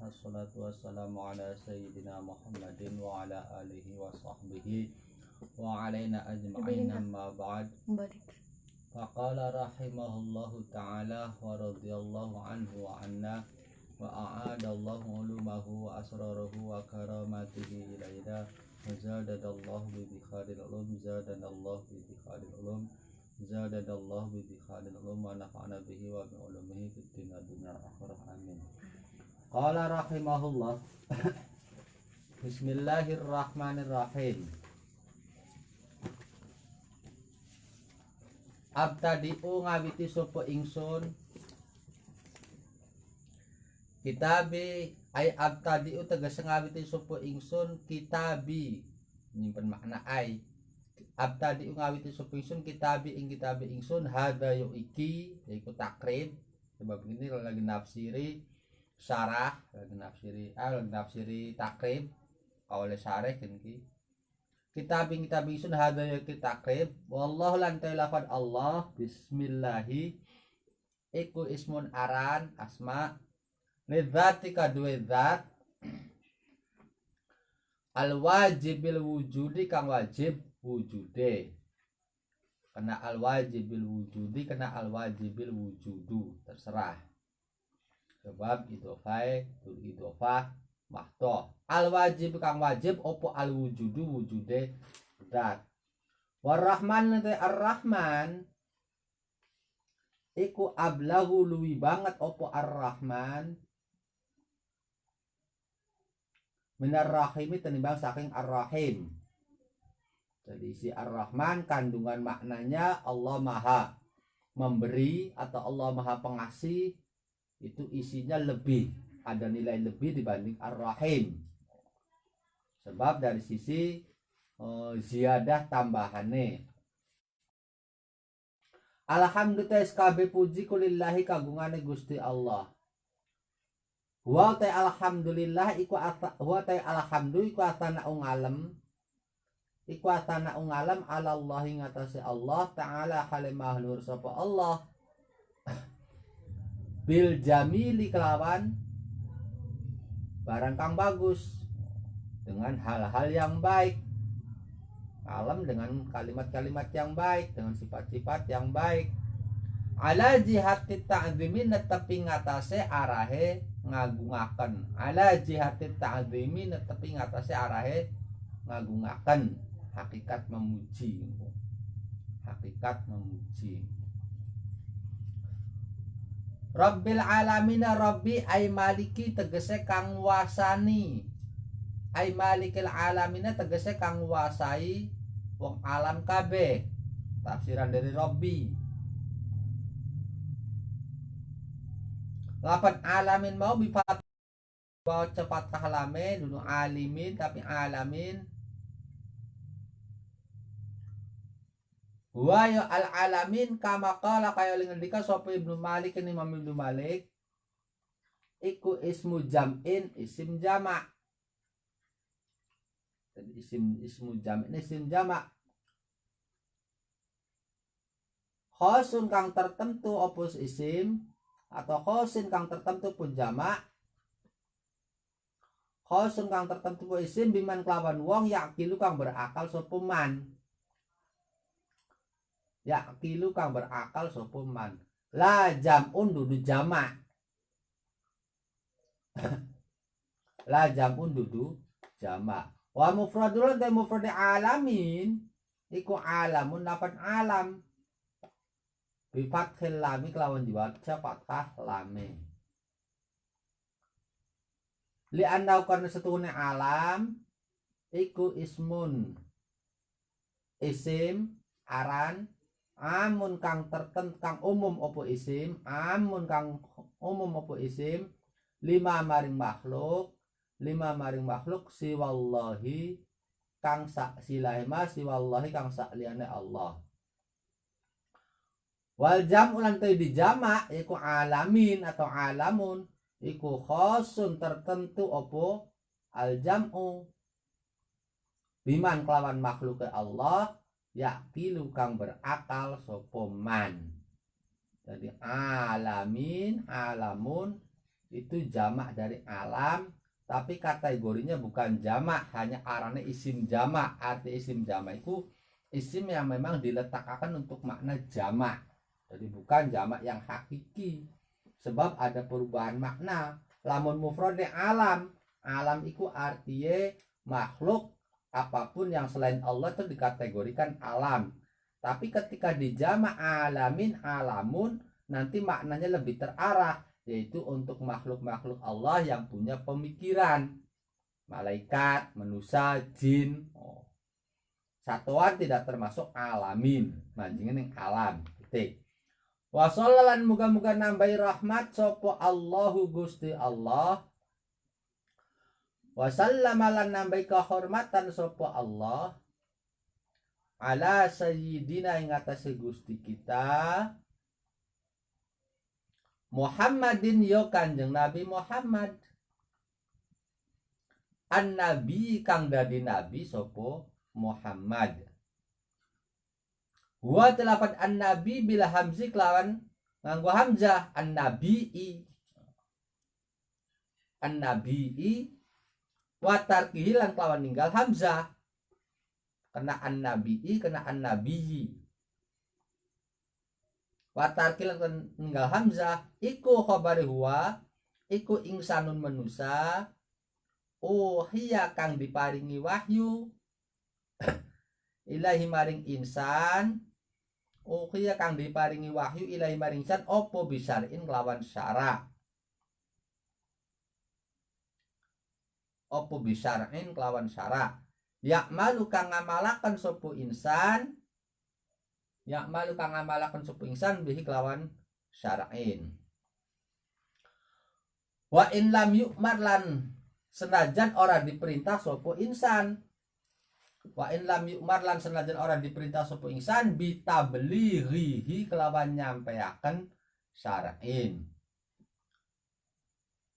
Assalatu wassalamu ala sayyidina Muhammadin wa ala alihi wa sahbihi wa alaina ajma'in amma ba'd. Faqala rahimahullahu ta'ala wa radiyallahu anhu wa anna wa a'adallahu ulumahu wa asrarahu wa karamatihi ilaina wa zadadallahu bi khairil ulum zadadallahu bi khairil ulum zadadallahu bi khairil ulum wa nafa'ana bihi wa bi ulumihi fid dunya akhirah amin. Qala rahimahullah. Bismillahirrahmanirrahim. Abtadi'u ngawiti sapa ingsun kitabi ay abtadi'u tegese ngawiti sapa ingsun kitabi nyimpen makna ay abtadi'u ngawiti sapa ingsun kitabi ing kitabi ingsun hadza yu iki yaiku takrib sebab ini lagi nafsiri syarah lagi nafsiri takrib oleh syarah ki kitab ingsun hadza yu iki takrib wallahu lan lafad Allah bismillahi iku ismun aran asma lidzatika duwe zat al wajibil wujudi kang wajib wujude kena al wajibil wujudi kena al wajibil wujudu terserah sebab idhofah mahto al wajib kang wajib opo al wujudu wujude zat warrahman nanti ar-rahman iku ablahu luwi banget opo ar-rahman minar rahimi tenimbang saking ar-rahim. Jadi si ar-rahman kandungan maknanya Allah maha memberi atau Allah maha pengasih, itu isinya lebih, ada nilai lebih dibanding ar-rahim sebab dari sisi ziyadah tambahane. Alhamdulillah SKB puji kulillahi kagungane Gusti Allah. Wa ta alhamdulillah iku wa ta alhamdulillah iku asana ungalem iku asana ungalem ala Allah ngatasi Allah taala halimah nur sapa Allah bil jamili kelawan barang kang bagus dengan hal-hal yang baik, alam dengan kalimat-kalimat yang baik, dengan sifat-sifat yang baik. Ala jihati ta'zimin netepi ngatasé arahe ngagungaken. Ala jihati ta'zimin netepi ngatasé arahe ngagungaken. Hakikat memuji. Hakikat memuji. Rabbil alamina rabbi ay maliki tegese kang wasani. Ay malikil alamina tegese kang wasai wong alam kabeh. Tafsiran dari rabbi. Lapan alamin mau bifat bawa cepat kahlame dulu alimin tapi alamin wa ya al alamin kama qala kaya ngendika sapa Ibnu Malik ini Imam Ibnu Malik iku ismu jam'in isim jamak. Jadi ismu jam'in isim jamak khosun kang tertentu opus isim atau khosin kang tertentu pun jamak. Khosun kang tertentu pun isim biman kelawan wong yakilu kang berakal sapa man. Yakilu kang berakal sapa man. La jam'un dudu jamak. La jam'un dudu jamak. Wa mufradul dan mufrad alamin iku alamun lapan alam. Bifat lami kelawan diwaca fathah lame. Li andau karena setuhune alam iku ismun isim aran amun kang tertentu kang umum opo isim amun kang umum opo isim lima maring makhluk siwallahi kang sak silahima siwallahi kang sak liyane Allah. Wal jam'u lan di jamak iku alamin atau alamun iku khosun tertentu opo al jam'u biman kelawan makhluk Allah yakilu kang berakal sapa man. Jadi alamin alamun itu jamak dari alam, tapi kategorinya bukan jamak, hanya arane isim jamak. Arti isim jamak itu isim yang memang diletakkan untuk makna jamak, jadi bukan jamak yang hakiki, sebab ada perubahan makna. Lamun mufrad alam, alam itu artinya makhluk apapun yang selain Allah itu dikategorikan alam. Tapi ketika dijamak alamin, alamun, nanti maknanya lebih terarah, yaitu untuk makhluk-makhluk Allah yang punya pemikiran, malaikat, manusia, jin. Satuan tidak termasuk alamin, manjingin yang alam. Wa shallalan muga-muga nambahi rahmat sopo Allahu Gusti Allah. Wa sallamalan nambahi kehormatan sopo Allah ala sayyidina ing atase Gusti kita Muhammadin yo Kanjeng Nabi Muhammad, an nabi kang dadi nabi sopo Muhammad. Wa telafat an nabi bila hamzi kelawan nganggo hamzah, an nabii, an nabii wa tarkihi lan kelawan ninggal hamzah, kena an nabii, kena an nabii. Wa tarkihi lan ninggal hamzah iku khabari huwa, iku ingsanun manusa, hiya kang diparingi wahyu ilahi maring insan, hiya kang diparingi wahyu ilahi maring insan opo bisarin kelawan syara, opo bisarin kelawan syara. Yakmalu kang ngamalaken sopo insan, yakmalu kang ngamalaken sopo insan bihi kelawan syara'in. Wa in lam yu'mar lan senajan ora diperintah sopo insan, wa in lam yu'mar lan senajan ora diperintah sopo insan bitablighihi kelawan nyampeaken syara'in,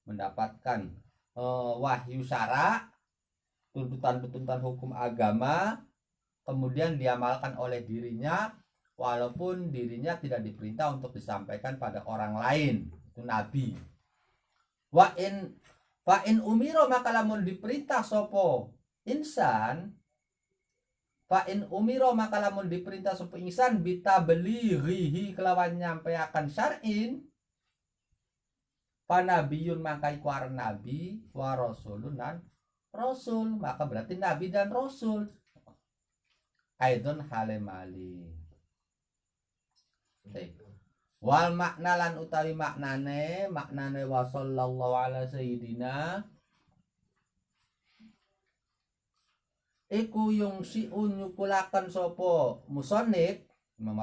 mendapatkan wahyu syara, tuntutan-tuntutan hukum agama, kemudian diamalkan oleh dirinya walaupun dirinya tidak diperintah untuk disampaikan pada orang lain, itu nabi. Wa in umiro maka lamun diperintah sopo insan, fa in umiro maka lamun diperintah sopo insan bitablighihi kelawan nyampeakan syar'in, panabiyun maka iku aran nabi, wa rasulun lan rasul, maka berarti nabi dan rasul. Aidon halemali. Wal makna lan utawi maknane wa sallallahu ala sayyidina iku yung si unyukulakan sopo musonib Imam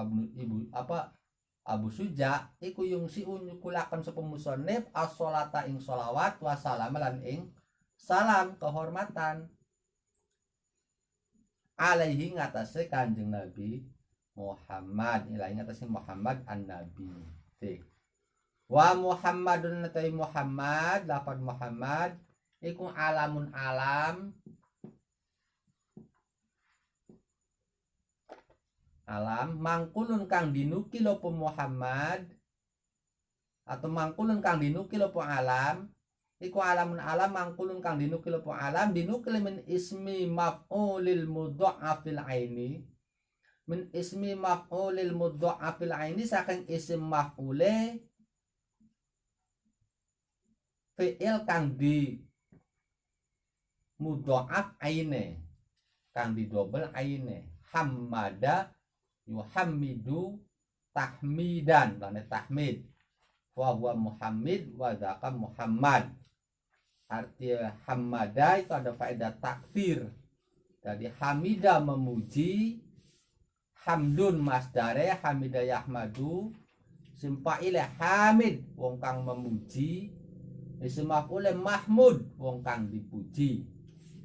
Abu Suja, iku yung si unyukulakan sopo musonib as-sholata ing sholawat wa salam lan ing salam kehormatan alaihi ngatasé Kanjeng Nabi Muhammad, ilahi ngatasé Muhammad an-Nabi. Wa Muhammadun natai Muhammad, lafaz Muhammad iku alamun alam, alam mangkulun kang dinukil apa Muhammad, atau mangkulun kang dinukil apa alam, iku alamun alam mangkulun kang dinukil apa alam, dinukil min ismi maf'ulil mudha'afil aini, min ismi maf'ulil mudha'afil aini saking isim maf'ule fi'il kang di mudha'af aine, kang di double aine, hammada yuhammidu tahmidan, lane tahmid, wa huwa muhammid wa dzaka muhammad. Arti hamada itu ada faedah takdir, jadi hamida memuji, hamdun masdare hamida yahmadu, simpaile hamid wong kang memuji, isim maf'ul mahmud wong kang dipuji.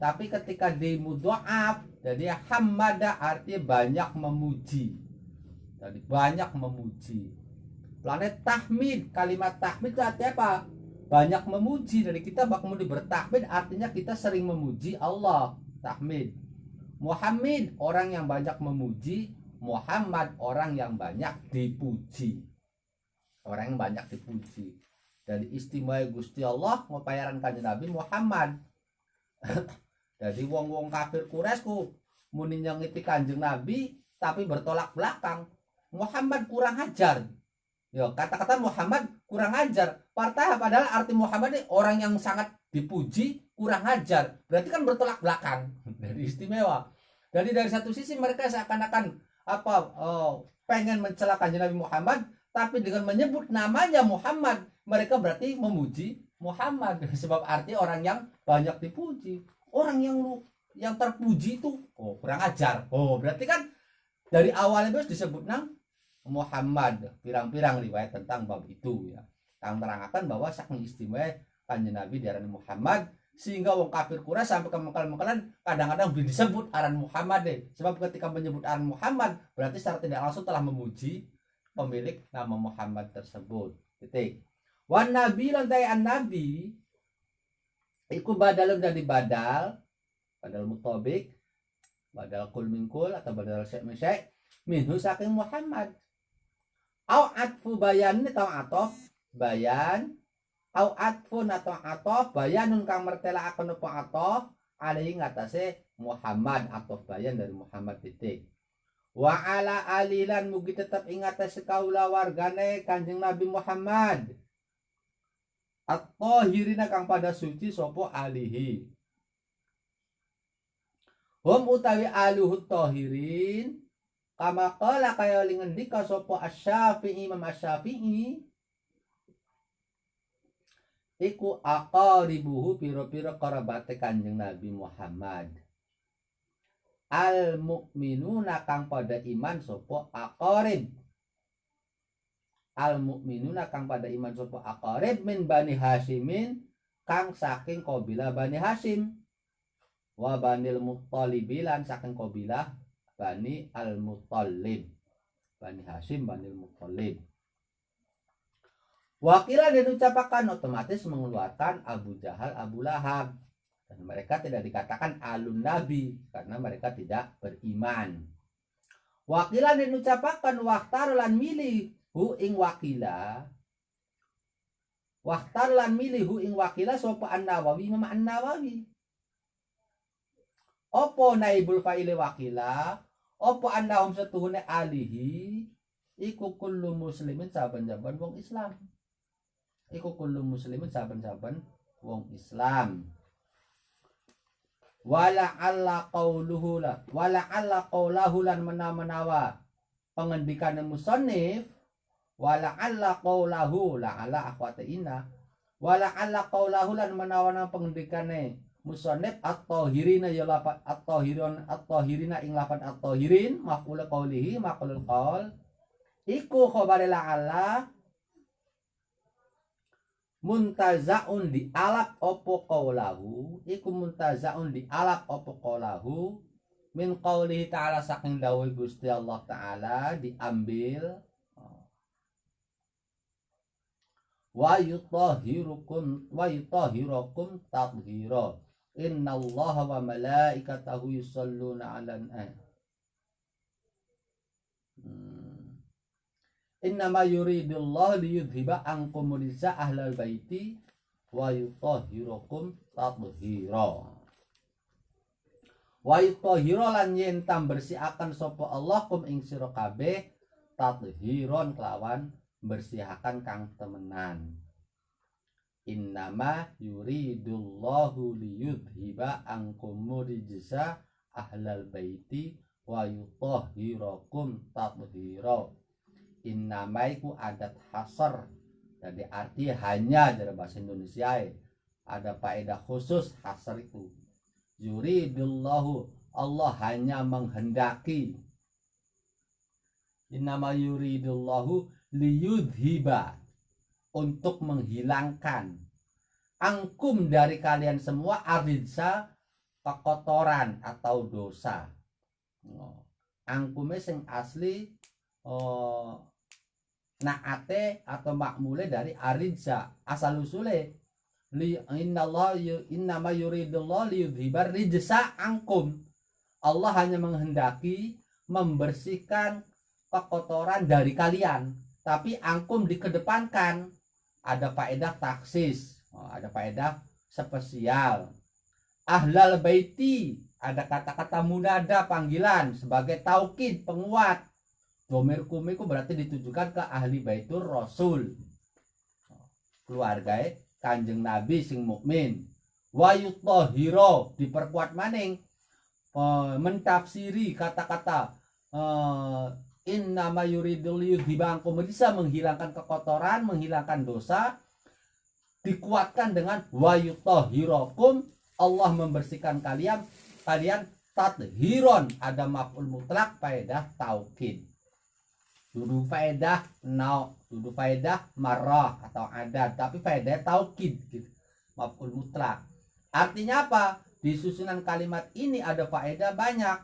Tapi ketika di mudha'af jadi hamada artinya banyak memuji, jadi banyak memuji. Planet tahmid, kalimat tahmid itu artinya apa? Banyak memuji. Dari kita bakal bertahmid artinya kita sering memuji Allah, tahmid. Muhammad orang yang banyak memuji, Muhammad orang yang banyak dipuji, orang yang banyak dipuji. Dari istimewa Gusti Allah ngopayaran kanjeng Nabi Muhammad. Jadi wong-wong kafir Quraisy ku muni nyengiti kanjeng Nabi tapi bertolak belakang. Muhammad kurang ajar. Ya, kata-kata Muhammad kurang ajar. Padahal arti Muhammad ini orang yang sangat dipuji, kurang ajar. Berarti kan bertolak belakang dari istimewa. Jadi dari satu sisi mereka seakan-akan pengen mencela kanjeng Nabi Muhammad, tapi dengan menyebut namanya Muhammad, mereka berarti memuji Muhammad. Sebab arti orang yang banyak dipuji. Orang yang terpuji itu kurang ajar. Berarti kan dari awalnya disebut Muhammad. Pirang-pirang riwayat tentang bab itu ya. Yang terangkan bahwa saking istimewa kanjeng Nabi diarani Muhammad, sehingga wong kafir Quraisy sampai ke mengkal-mengkalan kadang-kadang disebut aran Muhammad deh. Sebab ketika menyebut aran Muhammad berarti secara tidak langsung telah memuji pemilik nama Muhammad tersebut. Titik. Wan nabi lantai an nabi iku badalun dari badal mutabik, badal kul min kul atau badal syai' min syai' minhu saking Muhammad. Au atfu bayan atau atof bayan, au atfun atau atof bayanun kang mertela akan apa atof alaihi ngatasé Muhammad atof bayan dari Muhammad titik. Wa ala alilan mugi tetap ingatase kaula wargane Kanjeng Nabi Muhammad at-tahirina kang pada suci sopo alihi. Hum utawi aluhut tahirin kama qala kaya lingendika sopo Asy-Syafi'i Imam Asy-Syafi'i iku aqaribuhu pira-pira karabate Kanjeng Nabi Muhammad. Al mukminuna kang pada iman sopo aqarib. Al mukminuna kang pada iman sopo aqarib min Bani Hashimin kang saking kabilah Bani Hashim. Wa Banil Muttalibilan saking kabilah Bani Al-Muttalib. Bani Hashim, Banil Muttalib. Wakilah dan ucapakan otomatis mengeluarkan Abu Jahal, Abu Lahab. Dan mereka tidak dikatakan alun Nabi karena mereka tidak beriman. Wakilah dan ucapakan waktarulan milih hu ing wakila. Waktarulan milih hu ing wakila sopa An-Nawawi Imam An-Nawawi. Opo naibul fa'ile wakila. Opo annahum setuhune alihi iku kullu muslimin saban-saban wong Islam. Iku kullu muslimin saban-saban wong Islam. Wala alla qauluhu la wala alla qaulahu lan menawa pengendikane musannif wala alla qaulahu la ala akhwatina wala alla qaulahu lan menawa pengendikane musannif at-tahirina ya lafat at-tahirina ing lafat at-tahirin maf'ul qaulihi maqulul qaul iku khabar la'ala muntazaun dialap opo qaulahu iku muntazaun dialap opo qaulahu min qaulihi ta'ala saking dawuh Gusti Allah taala diambil wa yutahhirukum tathira. Innallaha wa malaikatahu yusholluna 'alan Innama yuridullahu liyudhiba ankum rijsa ahlal baiti wa yutahhirakum tathira. Wa yutahhira lan yen tambersihaken sapa Allah kum ing sira kabeh tathiron kelawan bersihakan kang temenan. Innama yuridullahu liyudhiba ankum rijsa ahlal baiti wa yutahhirakum tathira. Innama iku adat hasar. Jadi arti hanya dari bahasa Indonesia ada faedah khusus hasar itu. Yuridullahu Allah hanya menghendaki. Innama yuridullahu liyudhiba untuk menghilangkan angkum dari kalian semua aridsa kekotoran atau dosa. Angkume sing asli naate atau makmule dari aridsa asal usule innama yuridullah liyudhibar rijsa angkum. Allah hanya menghendaki membersihkan kekotoran dari kalian, tapi angkum dikedepankan. ada faedah taksis, ada faedah spesial. Ahlal baiti, ada kata-kata munada panggilan sebagai taukid penguat. Domir kumiku berarti ditujukan ke ahli baitur rasul, keluarga kanjeng Nabi sing mukmin. Wayutahhiro diperkuat maning, mentafsiri kata-kata innama yuridul yudhibangkum, bisa menghilangkan kekotoran, menghilangkan dosa, dikuatkan dengan wayutahhirokum, Allah membersihkan kalian tadhiron, ada maf'ul mutlak faedah taukid. Dudu faedah dudu faedah marah atau adat, tapi faedah taukid gitu. Maf'ul mutlak. Artinya apa? Di susunan kalimat ini ada faedah banyak.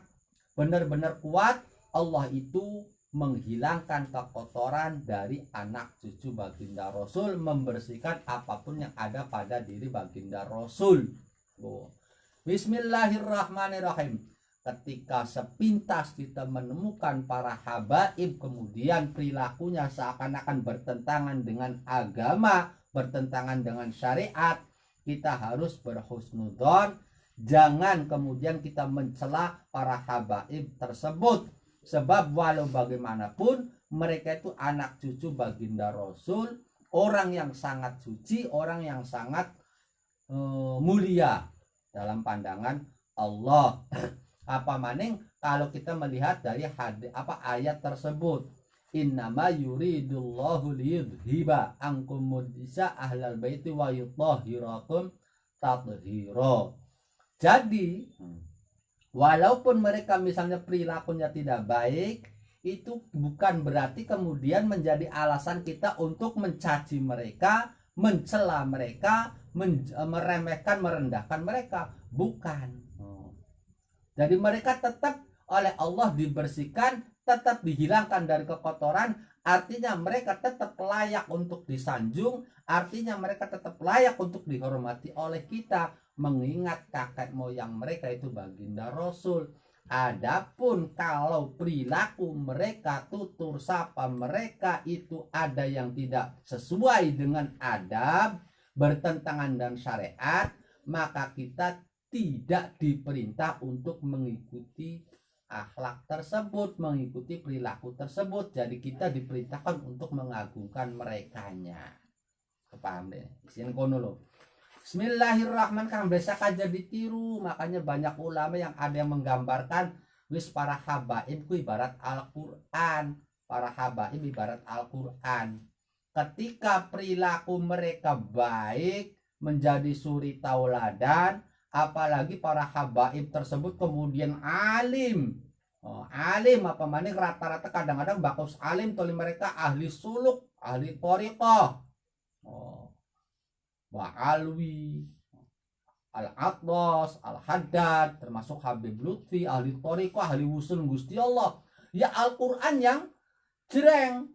Benar-benar kuat, Allah itu menghilangkan kekotoran dari anak cucu baginda Rasul, membersihkan apapun yang ada pada diri baginda Rasul. Bismillahirrahmanirrahim. Ketika sepintas kita menemukan para habaib, kemudian perilakunya seakan-akan bertentangan dengan agama, bertentangan dengan syariat, kita harus berhusnudzon. Jangan kemudian kita mencela para habaib tersebut, sebab walau bagaimanapun mereka itu anak cucu baginda Rasul, orang yang sangat suci, orang yang sangat mulia dalam pandangan Allah. Apa maning kalau kita melihat dari ayat tersebut, innama yuridullahu liyudhiba ankum mudisa ahlal baiti wa yutahhirakum tathira. Jadi walaupun mereka misalnya perilakunya tidak baik, itu bukan berarti kemudian menjadi alasan kita untuk mencaci mereka, mencela mereka, meremehkan, merendahkan mereka. Bukan. Jadi mereka tetap oleh Allah dibersihkan, tetap dihilangkan dari kekotoran. Artinya mereka tetap layak untuk disanjung, artinya mereka tetap layak untuk dihormati oleh kita, mengingat kakek moyang mereka itu baginda Rasul. Adapun kalau perilaku mereka, tutur sapa mereka itu ada yang tidak sesuai dengan adab, bertentangan dengan syariat, maka kita tidak diperintah untuk mengikuti akhlak tersebut, mengikuti perilaku tersebut. Jadi kita diperintahkan untuk mengagungkan merekanya. Paham deh? Isin kono lo. Bismillahirrahmanirrahim. Biasa aja ditiru, makanya banyak ulama yang ada yang menggambarkan wis para habaib ku ibarat Al-Qur'an. Para habaib ibarat Al-Qur'an. Ketika perilaku mereka baik, menjadi suri tauladan, apalagi para habaib tersebut kemudian alim. Alim apa maning rata-rata kadang-kadang bakus alim, toli mereka ahli suluk, ahli thariqah. Ba'alwi, Al-Atlas, Al-Haddad, termasuk Habib Lutfi, ahli thariqah, ahli wusul Gusti Allah. Ya Al-Qur'an yang jreng,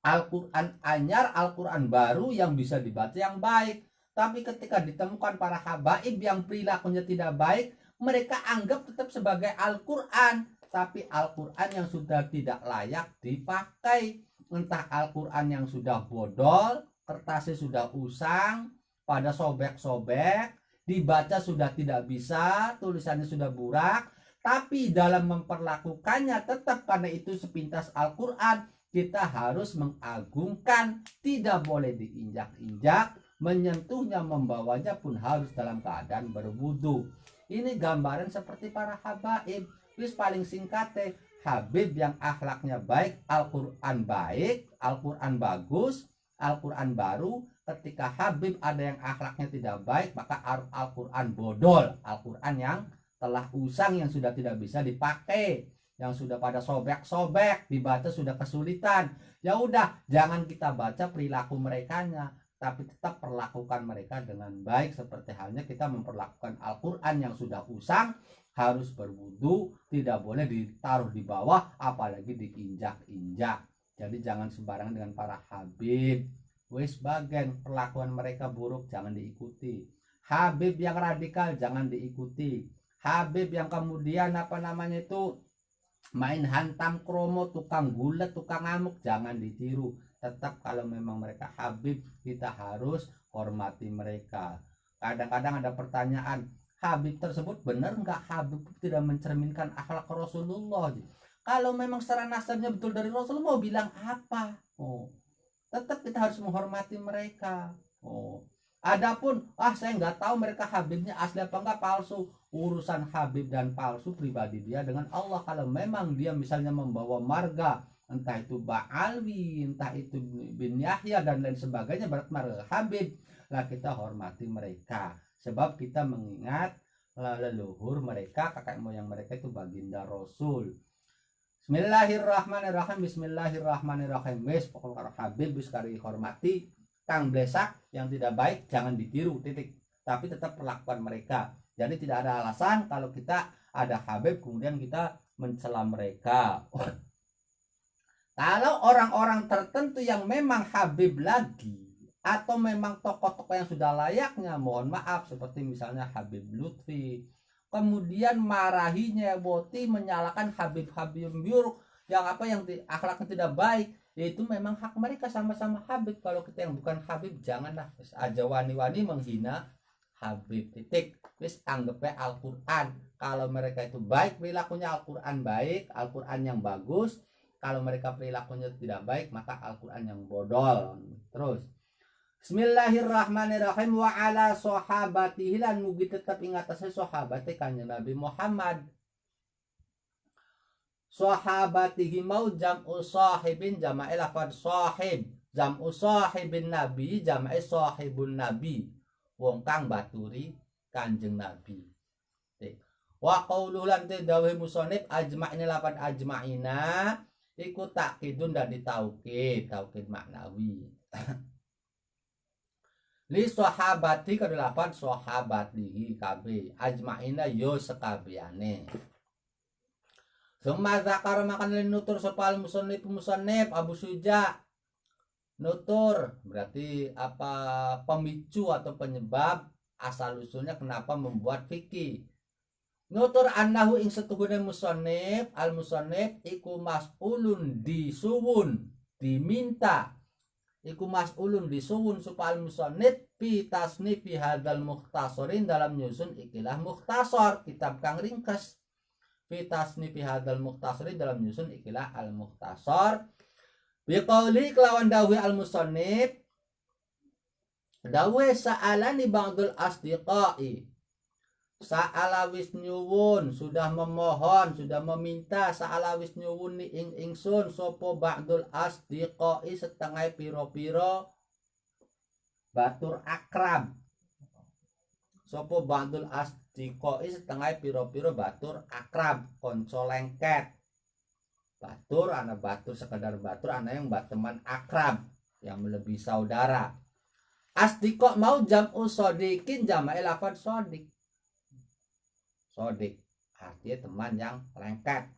Al-Qur'an anyar, Al-Qur'an baru yang bisa dibaca yang baik. Tapi ketika ditemukan para habaib yang perilakunya tidak baik, mereka anggap tetap sebagai Al-Qur'an, tapi Al-Qur'an yang sudah tidak layak dipakai. Entah Al-Qur'an yang sudah bodol, kertasnya sudah usang, pada sobek-sobek, dibaca sudah tidak bisa, tulisannya sudah burak, tapi dalam memperlakukannya tetap karena itu sepintas Al-Qur'an, kita harus mengagungkan, tidak boleh diinjak-injak, menyentuhnya, membawanya pun harus dalam keadaan berwudu. Ini gambaran seperti para habaib. Wis paling singkatnya, habib yang akhlaknya baik, Al-Qur'an baik, Al-Qur'an bagus, Al-Qur'an baru. Ketika habib ada yang akhlaknya tidak baik, maka Al-Qur'an bodol, Al-Qur'an yang telah usang, yang sudah tidak bisa dipakai, yang sudah pada sobek-sobek, dibaca sudah kesulitan. Ya udah, jangan kita baca perilaku merekanya, tapi tetap perlakukan mereka dengan baik, seperti halnya kita memperlakukan Al-Qur'an yang sudah usang, harus berwudu, tidak boleh ditaruh di bawah, apalagi diinjak-injak. Jadi jangan sembarangan dengan para habib. Wis bagian perlakuan mereka buruk, jangan diikuti. Habib yang radikal jangan diikuti. Habib yang kemudian main hantam kromo, tukang gulet, tukang ngamuk, jangan ditiru. tetap kalau memang mereka habib, kita harus hormati mereka. Kadang-kadang ada pertanyaan, habib tersebut benar nggak habib tidak mencerminkan akhlak Rasulullah? Kalau memang secara nasabnya betul dari Rasul, mau bilang apa? Tetap kita harus menghormati mereka. Adapun saya nggak tahu mereka habibnya asli apa enggak, palsu. Urusan habib dan palsu pribadi dia dengan Allah. Kalau memang dia misalnya membawa marga, entah itu Ba'alwi, entah itu bin Yahya dan lain sebagainya, berarti marga habib, lah kita hormati mereka. Sebab kita mengingat leluhur mereka, kakek moyang mereka itu baginda Rasul. Bismillahirrahmanirrahim. Bismillahirrahmanirrahim. Wes pokoknya habib wis kari hormati. Kang blesak yang tidak baik jangan ditiru, titik. Tapi tetap perlakuan mereka. Jadi tidak ada alasan kalau kita ada habib kemudian kita mencela mereka. Kalau orang-orang tertentu yang memang habib lagi atau memang tokoh-tokoh yang sudah layaknya, mohon maaf, seperti misalnya Habib Lutfi, kemudian marahinya Boti, menyalahkan Habib-Habib buruk yang akhlaknya tidak baik, yaitu memang hak mereka, sama-sama habib. Kalau kita yang bukan habib, janganlah aja wani-wani menghina habib, titik. Wis anggapnya Al-Quran, kalau mereka itu baik perilakunya, Al-Quran baik, Al-Quran yang bagus. Kalau mereka perilakunya tidak baik, maka Al-Quran yang bodol. Terus Bismillahirrahmanirrahim. Wa ala sahabatihi, lan mugi tetap ingat saya sahabate kanjeng Nabi Muhammad. Sahabatihi mau jam'u sahibin, jama'i lafad sahib. Jam'u sahibin nabi, jama'i sahibun nabi, wong kang baturi kanjeng Nabi. Wa qauluhu lan dawuh musannif ajma'ina lafad ajma'ina iku takkidun dan ditaukid, taukid maknawi. Li sahabati kedelapan sahabat lihi kabe ajma'ina yo sekabiane. Summa zakar makan nutur sopal musannif Abu Suja. Nutur berarti apa, pemicu atau penyebab asal usulnya kenapa membuat fikih. Nutur annahu ing setuhune musannif al musannif iku mas'ulun disuwun, diminta iku mas'ulun disuwun supaya musannif fi tasnifi hadzal mukhtasarin, dalam nyusun ikilah mukhtasar, kitab kang ringkas. Fi tasnifi hadzal mukhtasarin, dalam nyusun ikilah al mukhtasar. Bi qauli kelawan dawuh al musannif, dawuh sa'alani ba'dul asdiqai, sa'alawis nyuwun, sudah memohon, sudah meminta, sa'alawis nyuwun ni ingsun sopo ba'dul asdiqai, setengah piro-piro batur akrab. Sopo ba'dul asdiqai, setengah piro-piro batur akrab, konco lengket. Batur, anak batur sekedar batur, anak yang teman akrab yang melebihi saudara. Asdiqo mau jam'u sodikin, jama'i lafad sodik. Sodik artinya teman yang lengket.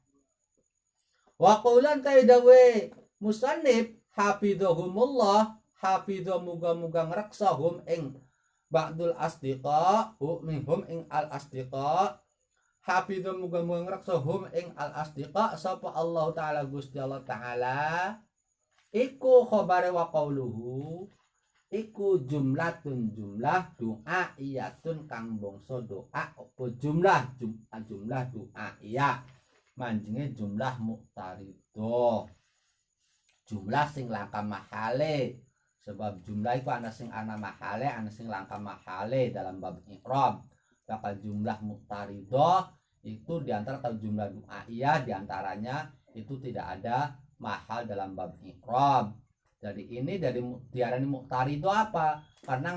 Wa qulan kaidawe musannif hafidhahumullah, hafidho muga-muga ngreksahum ing ba'dul asdiqa minhum ing al asdiqa, hafidho muga-muga ngreksahum ing al asdiqa sapa Allah taala Gusti Allah taala iku khabare wa qauluhu iku jumlatun jumlah doa iyatun kang bangsa doa apa jumlah doa iya manjenge jumlah muqtaridah, jumlah sing langka mahale. Sebab jumlah itu ana sing ana mahale, ana sing langka mahale dalam bab i'rab. Bakal jumlah muqtaridah itu diantara kalau jumlah doa iya diantaranya itu tidak ada mahal dalam bab i'rab. Jadi ini dari diarani muqtari itu apa? Karena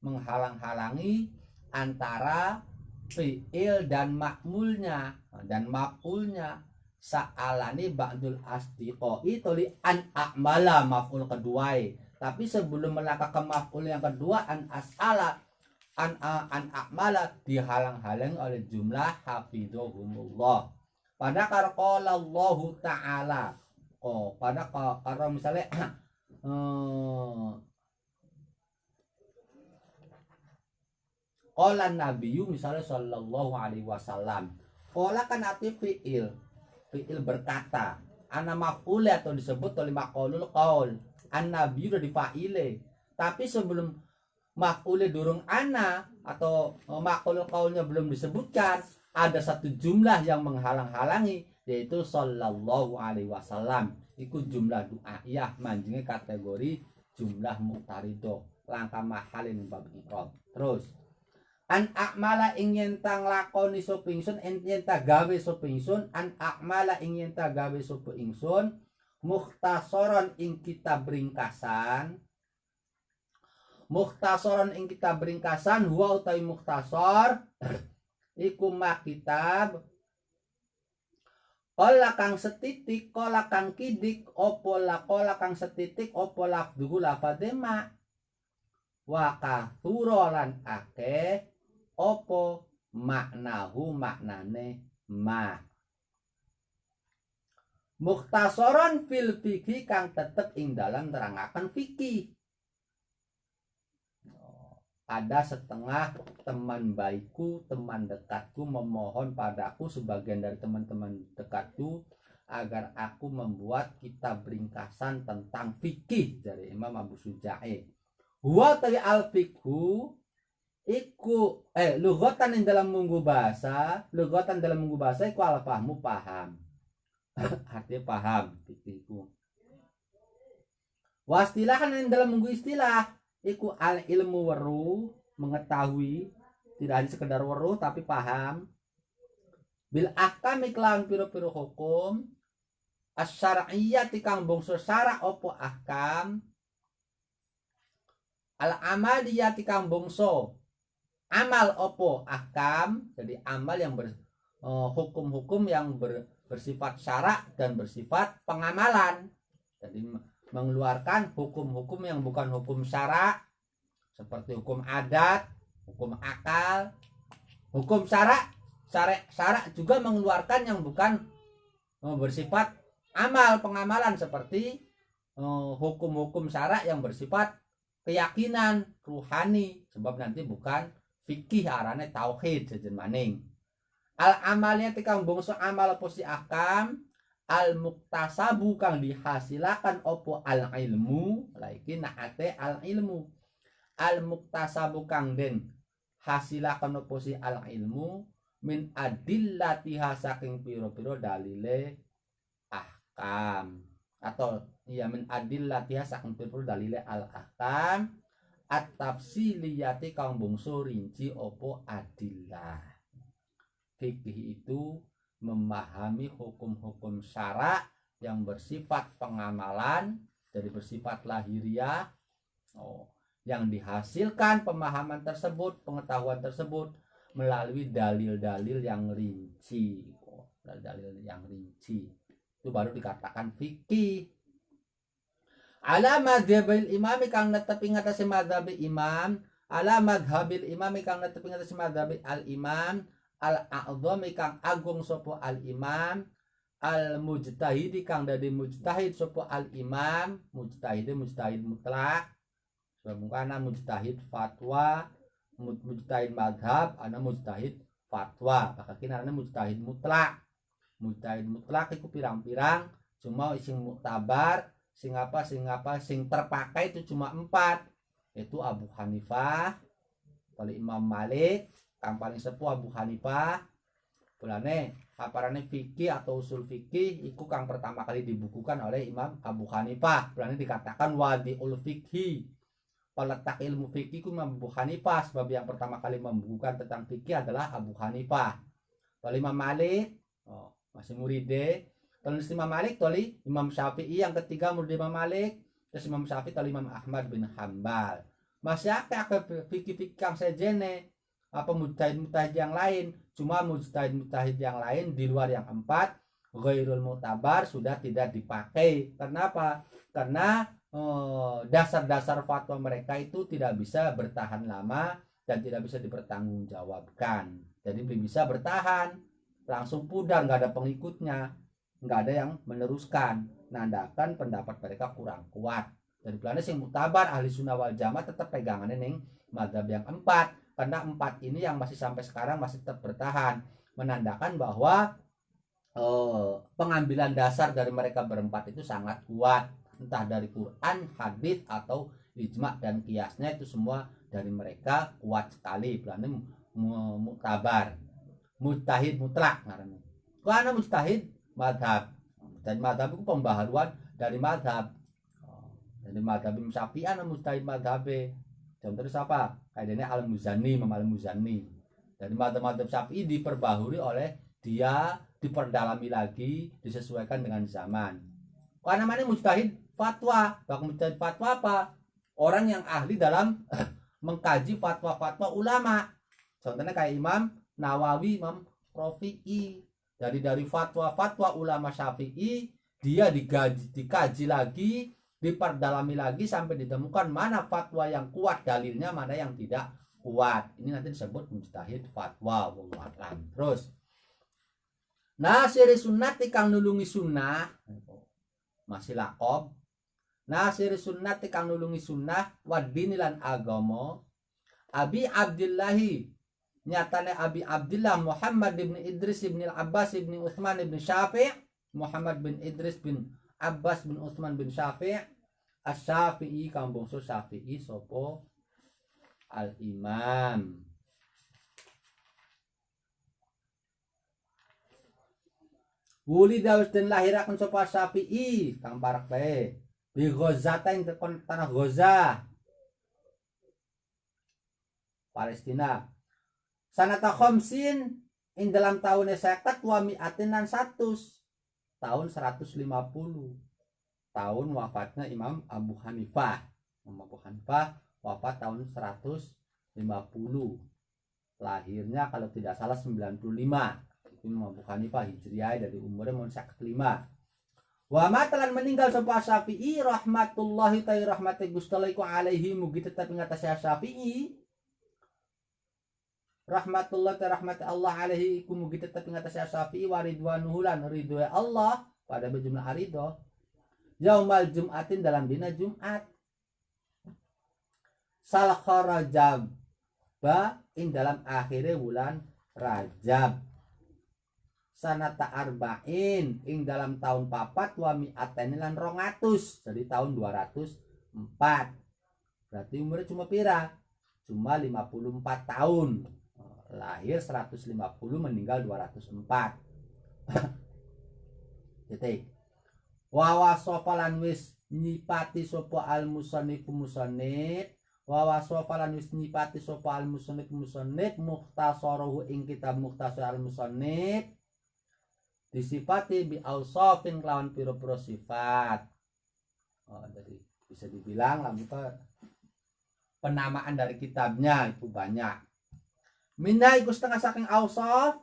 menghalang-halangi antara fi'il dan ma'mulnya. Dan maf'ulnya sa'alani ba'dul asdiqai tuli an a'mala, maf'ul kedua. Tapi sebelum melangkah ke maf'ul yang kedua an as'ala an a'mala dihalang-halangi oleh jumlah hafidhahumullah. Pada qala Allah taala, pada kalau misalnya qala nabiyyu misalnya sallallahu alaihi wasallam, qala kan arti fi'il berkata, ana maf'ule atau disebut oleh maqulul qaul. An-nabi udah difaile. Tapi sebelum maf'ule durung ana atau maqulul qaulnya belum disebutkan, ada satu jumlah yang menghalang-halangi, yaitu sallallahu alaihi wasallam. Iku jumlah du'a'iyah manjingnya kategori jumlah muqtarido. Langkah mahalin bab iqrab. Terus an akmala ingin tang lakoni sapa ingsun yen ta gawe sapa ingsun an akmala ingin ta gawe sapa ingsun mukhtasaran ing kitab ringkasan huwa utawi mukhtasar iku mak kitab kola kang setitik kola kang kidik opo la kola kang setitik opo lafduhu lafadema wa kathurolan akeh opo maknahu maknane ma. Mukhtasaron fil fikih kang tetep ing dalam terangaken fikih. Ada setengah teman baikku, teman dekatku memohon padaku, sebagian dari teman-teman dekatku, agar aku membuat kitab ringkasan tentang fikih dari Imam Abu Suja'i. Huwa tali al fikhu iku lughatan dalam munggu bahasa, lughatan dalam munggu bahasa iku al fahmu paham. Artinya paham fikihku. Wastilahan dalam munggu istilah iku al ilmu weru, mengetahui, tidak hanya sekedar weru tapi paham. Bil ahkam iklan piro-piro hukum asy-syar'iyyati kang bangsa syara opo ahkam al amaliyati kang bangsa amal opo ahkam. Jadi amal yang hukum-hukum yang bersifat syara dan bersifat pengamalan. Jadi mengeluarkan hukum-hukum yang bukan hukum syara seperti hukum adat, hukum akal, hukum syara juga mengeluarkan yang bukan bersifat amal pengamalan seperti hukum-hukum syara yang bersifat keyakinan ruhani, sebab nanti bukan fikih arane tauhid sejen maning. Al amalnya tikang bangsa amal apa si ahkam al muktasabu kang dihasilakan opo al ilmu laiki naate al ilmu al muktasabu kang den hasilakan opo si al ilmu min adillatiha saking piro-piro dalile ahkam atau iya min adillatiha saking piro dalile al ahkam at tafsiliyati kang bangsa rinci opo adillah. Fikih itu memahami hukum-hukum syara yang bersifat pengamalan, dari bersifat lahiriah, yang dihasilkan pemahaman tersebut, pengetahuan tersebut melalui dalil-dalil yang rinci. Dalil-dalil yang rinci itu baru dikatakan fikih. Ala madhabil imami kang netepi ngatasi madhabi imam, ala madhabil imami kang netepi ngatasi madhabi al imam al-a'dhami kang agung sopo al-imam al-mujtahidi kang dadi mujtahid sopo al-imam. Mujtahid mutlak, sebabnya mujtahid fatwa, mujtahid madhab, ana mujtahid fatwa, bakal ana mujtahid mutlak. Mujtahid mutlak itu pirang-pirang, cuma sing muktabar, sing terpakai itu cuma 4, yaitu Abu Hanifah, oleh Imam Malik, kang paling sepuh Abu Hanifah. Pulane aparane fikih atau usul fikih iku kang pertama kali dibukukan oleh Imam Abu Hanifah. Pulane dikatakan wadiul fikih, peletak ilmu fikih ku Imam Abu Hanifah, sebab yang pertama kali membukukan tentang fikih adalah Abu Hanifah. Oleh Imam Malik masih muride, terus Imam Malik toli Imam Syafi'i yang ketiga murid Imam Malik, terus Imam Syafi'i toli Imam Ahmad bin Hambal. Masih akeh fikih-fikih kang sejene apa mujtahid yang lain, cuma mujtahid yang lain di luar yang 4 ghairul mu'tabar sudah tidak dipakai. Kenapa? Karena dasar-dasar fatwa mereka itu tidak bisa bertahan lama dan tidak bisa dipertanggungjawabkan. Jadi belum bisa bertahan, langsung pudar, nggak ada pengikutnya, nggak ada yang meneruskan, nandakan pendapat mereka kurang kuat. Dari planet yang mutabar ahli sunnah wal jamaah tetap pegangannya neng mazhab yang 4, karena 4 ini yang masih sampai sekarang masih tetap bertahan, menandakan bahwa pengambilan dasar dari mereka berempat itu sangat kuat, entah dari Quran, hadis atau ijma dan kiasnya itu semua dari mereka kuat sekali. Berarti muktabar, mujtahid mutlak karena. Karena mujtahid madhab, dan madhab itu pembaharuan dari madhab. Jadi madhab Syafi'i ana mujtahid madhab. Contohnya siapa? Kayaknya Al-Muzani, Imam Al-Muzani. Dari madhab Syafi'i diperbaharui oleh dia, diperdalami lagi, disesuaikan dengan zaman. Karena namanya mujtahid fatwa. Bahkan mujtahid fatwa apa? Orang yang ahli dalam mengkaji fatwa-fatwa ulama. Contohnya kayak Imam Nawawi, Imam Rafi'i. Jadi dari fatwa-fatwa ulama Syafi'i dia dikaji lagi, diperdalami lagi sampai ditemukan mana fatwa yang kuat dalilnya, mana yang tidak kuat. Ini nanti disebut mujtahid fatwa. Terus nasiri sunnati kang nulungi sunnah, masih lakob. Nasiri sunnati kang nulungi sunnah wadini lan agama Abi Abdillahi, nyatane Abi Abdillah Muhammad bin Idris bin Abbas bin Utsman bin Syafi'. Muhammad bin Idris bin Abbas bin Utsman bin Syafi' Asy-Syafi'i kang bangsa Syafi'i sapa al-Imam. Wuli dawes den lahiraken sapa Syafi'i kang parak bae di Ghazata ing tanah Gaza Palestina. Sanata khamsin ing dalam tahun 50 wa mi'atin lan 100, tahun 150, tahun wafatnya Imam Abu Hanifah. Imam Abu Hanifah wafat tahun 150, lahirnya kalau tidak salah 95. Imam Abu Hanifah hijriah dari umurnya mau 55. Wa matalan meninggal sapa Syafi'i rahmatullahi ta'ala rahmati gustallaiku alaihi, mugi tetap ngatas Syafi'i rahmatullah ta rahmat Allah alaihi, iku mugi tetep ing atas Syafi'i wa ridwanuhu lan ridho Allah pada berjumlah ridho yaumal jum'atin dalam dina Jumat sal kharajab ba ing dalam akhirnya bulan Rajab sanata arba'in ing dalam tahun papat wa mi'atain lan 200, jadi tahun 204. Berarti umurnya cuma pira? Cuma 54 tahun. Lahir 150, meninggal 204. Titik. Wa wasofalan wis nyipati sapa al musannif wa wasofalan wis nyipati sapa al musannif mukhtasaruhu ing kitab mukhtasar al musannif disifati bi ausafin lawan pira-pira sifat. Jadi bisa dibilang lah penamaan dari kitabnya itu banyak. Minna iku setengah saking ausaf,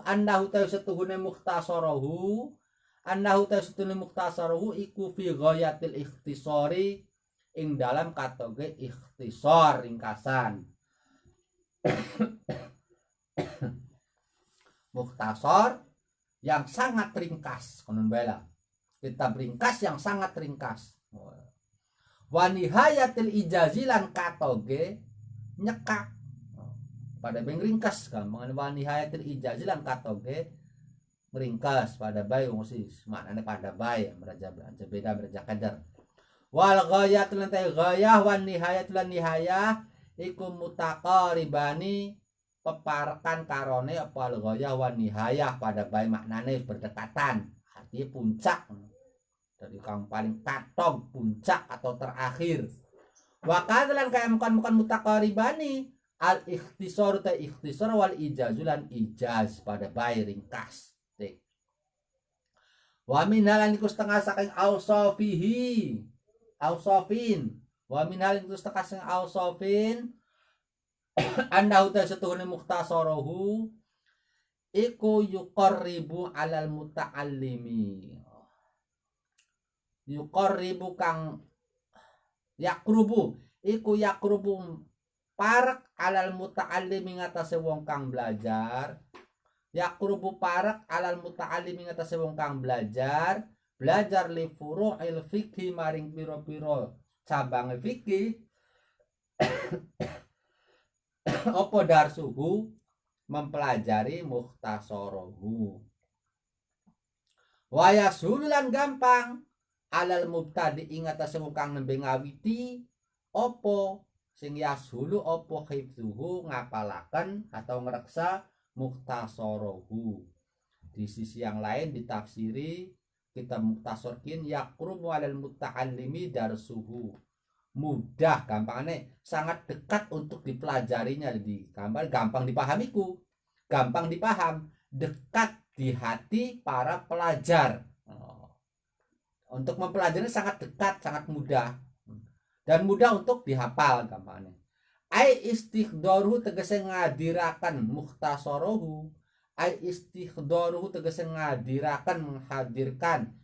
annahu ta'setuhune mukhtasarahu, iku fi ghayatil ikhtisari ing dalam kategori ikhtisar ringkasan. Mukhtasar yang sangat ringkas, konon bela. Kitab ringkas yang sangat ringkas. Wa nihayatil ijazilan katoge nyekak pada beng ringkas kan mengenai wa nihayatil ijazilan katoge ringkas pada bayi musis maknanya pada bayi beda kadar wal ghayatul ghayah wan nihayatul nihayah iku mutaqaribani peparkan karone apa ghayah wan nihayah pada bayi maknanya berdekatan, artinya puncak dari kang paling katong puncak atau terakhir. Wakadalan kayak bukan mutaqaribani al ikhtisar ta ikhtisar wal ijazulan ijaz pada bayi ringkas. Wa minhalan iku setengah saking ausafihi ausafin wa minhalan iku setengah saking ausafin annahu ta setuhune mukhtasarahu iku yuqarribu alal muta'allimi yuqarribu kang yakrubu iku yakrubu parak alal muta'allimi ngatasé wong kang belajar yakrubu parak alal muta'allimi ngatasé wong kang belajar li furu'il fikhi maring pira-pira cabang fikih apa darsuhu mempelajari mukhtasarahu. Wa yasululan gampang alal mubtadi ing atase kang nembe ngawiti apa sing yasulu apa hifdzuhu ngapalaken atau ngreksa mukhtasarahu. Di sisi yang lain ditafsiri kita mukhtasarkin yaqrubu alal muta'allimi darsuhu. Mudah gampangane sangat dekat untuk dipelajarinya, jadi gampang dipahamiku, gampang dipaham, dekat di hati para pelajar. Untuk mempelajari sangat dekat, sangat mudah dan mudah untuk dihafal gampangnya. Ai istighdaruhu tegese ngadirakan mukhtasarahu, ai istighdaruhu tegese ngadirakan menghadirkan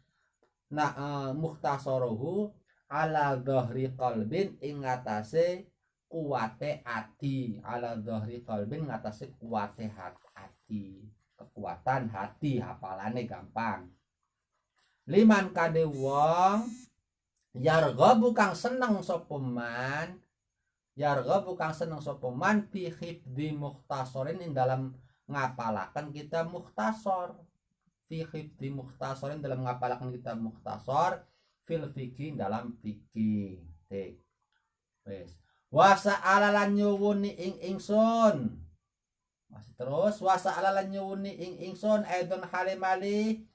mukhtasarahu ala dhahri qalbin ing ngatasé kuwate ati, ala dhahri qalbin ngatasé kuwate hati, kekuatan hati, hafalane gampang. Liman kade wong yarghabu kang seneng sapa man, yarghabu kang seneng sapa man fi hifdzi mukhtasarin ing dalam ngapalaken kita mukhtasar, fi hifdzi mukhtasarin dalam ngapalaken kita mukhtasar fil fikih dalam fikih. Wes wasa alalan nyuwuni ing ingsun, masih terus wasa alalan nyuwuni ing ingsun aidon halimali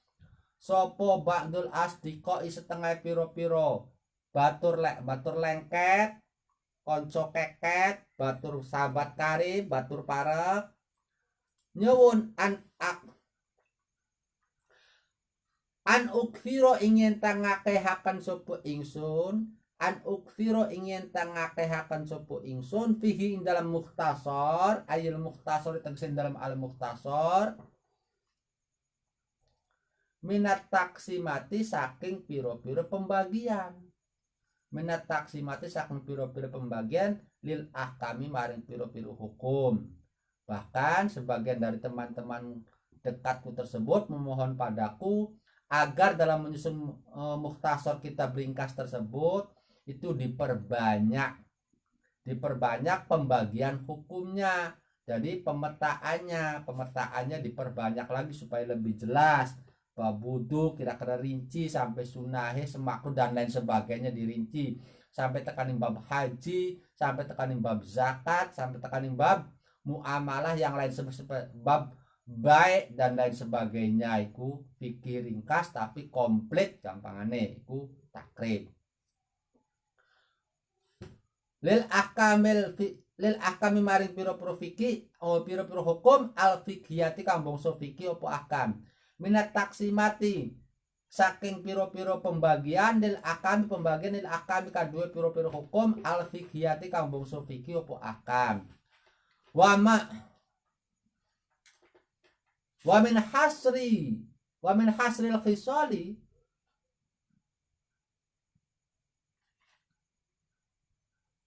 sopo ba'dul asdiqa setengah piro-piro batur lengket, konco keket, batur sahabat karib, batur parek nyuwun an ukfiro ingin tangakehaken sopo ingsun, an ukfiro ingin tangakehaken sopo ingsun fihi ing dalam mukhtasar, ayil mukhtasar tegese dalam al mukhtasar minat taksimati saking piro-piro pembagian, minat taksimati saking piro-piro pembagian lil ahkami maring piro-piro hukum. Bahkan sebagian dari teman-teman dekatku tersebut memohon padaku agar dalam menyusun mukhtasar kitab ringkas tersebut itu diperbanyak pembagian hukumnya. Jadi pemetaannya diperbanyak lagi supaya lebih jelas. Bab wudu kira-kira rinci sampai sunahe, semakruh dan lain sebagainya dirinci, sampai tekanin bab haji, sampai tekanin bab zakat, sampai tekanin bab muamalah yang lain seperti bab baik dan lain sebagainya. Iku fikih ringkas tapi komplit gampangane iku takrib. Lil ahkami maring piro-piro fikih piro-piro hukum al fikhiyati kang bangsa fikih apa ahkam, minat taksimati saking piro-piro pembagian lil ahkami pembagian lil ahkami kadua piro-piro hukum al fikhiyati kang bangsa fikih apa ahkam. Wa min hasril khisali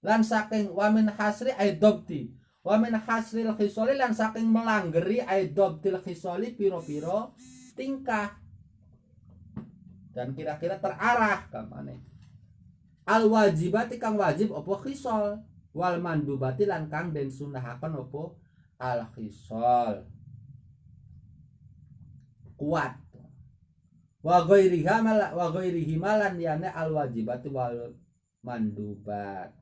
lan saking wa min hasri aidobti, wa min hasril khisali lan saking melanggeri aidobtil khisali piro-piro tingkah dan kira-kira terarah kamane. Al wajibati kang wajib apa khisal, wal mandubati lan kang den sunahaken apa al khisal. Kuat wa ghairihi malan yana al wajibati wal mandubat.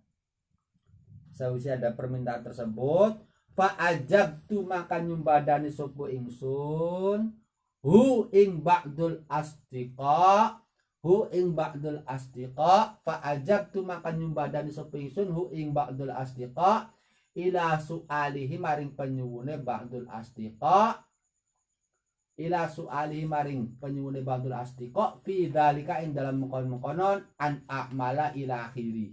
Sawise ada permintaan tersebut fa ajabtu maka nyumbadani sapa ingsun hu ing ba'dul asdiqa fa ajabtu maka nyumbadani sapa ingsun hu ing ba'dul asdiqa ila su'alihi maring penyuwune ba'dul asdiqa fi dzalika ing dalam mukon-mukonon an a'mala ila akhirih,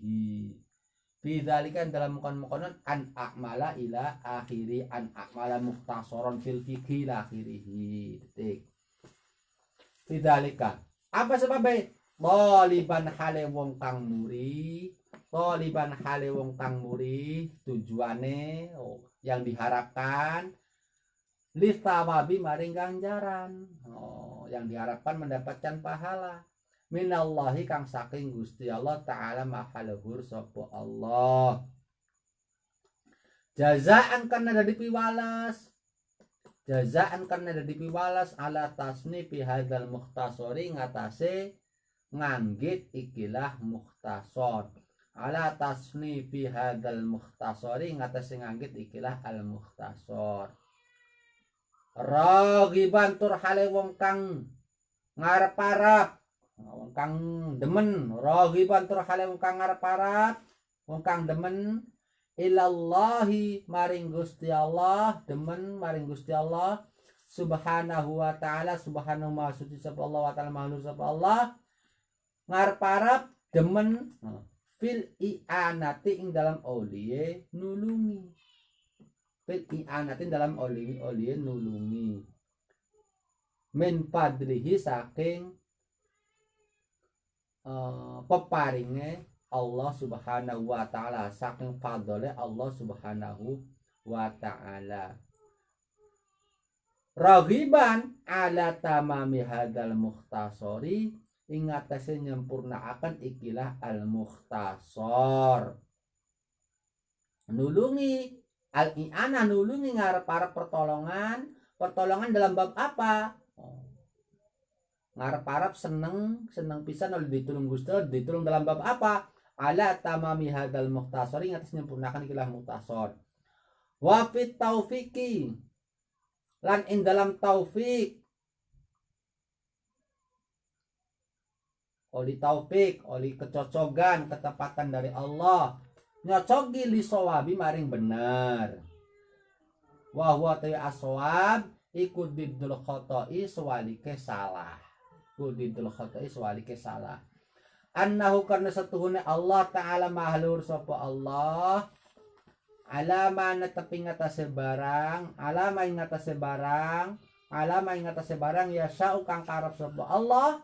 fi dzalika ing dalam mukon-mukonon an a'mala ila akhiri, an a'mala mukhtasaron fil fikhi ila akhirih. Titik. Fi dzalika apa sebabnya? Taliban hale wong kang muri tujuane yang diharapkan listawabi maring ganjaran, yang diharapkan mendapatkan pahala minallahi kang saking Gusti Allah taala mahaluhur sapa Allah, jazaan karena dari piwales jazaan karena ada dipiwalas ala tasnifi hadzal mukhtasori ngatasé nganggit ikilah mukhtasor, ala tasnifi hadzal mukhtasori ngatasé nganggit ikilah al mukhtasor. Ragiban tur hale wong kang ngarep-arep, wong kang demen, ragiban tur hale wong kang ngarep-arep, wong kang demen ilallahi maring Gusti Allah, demen maring Gusti Allah subhanahu wa ta'ala, subhanahu wa suci sapa Allah wa ta'ala mahlur sapa Allah, ngarep-arep demen fil i'anati ing dalam oliye nulungi, fil i'anati dalam oliye nulungi, min fadlihi saking peparinge Allah subhanahu wa ta'ala, saking fadole Allah subhanahu wa ta'ala. Ragiban ala tamami hadal mukhtasori ing atase nyempurnaaken ikilah al mukhtasor. Nulungi al-i'anah, nulungi ngarep-arep pertolongan dalam bab apa? Ngarep-arep seneng pisan oleh ditulung Gusti, ditulung dalam bab apa? Ala tamami hadzal mukhtasor ing atas nyempurnakan ikilah mukhtasor. Wa fit taufiqi lan ing dalam taufik, oli taufik, oli kecocokan, ketepatan dari Allah, nyocogi li sawabi maring bener. Wa huwa ta aswab iku didul khata'i swalike salah. Didul khata'i swalike salah. Annahu karena satuhune Allah ta'ala mahlur sapa Allah alama netepi ngatasé barang, alama ing ngatasé barang ya sya'u kang karep sapa Allah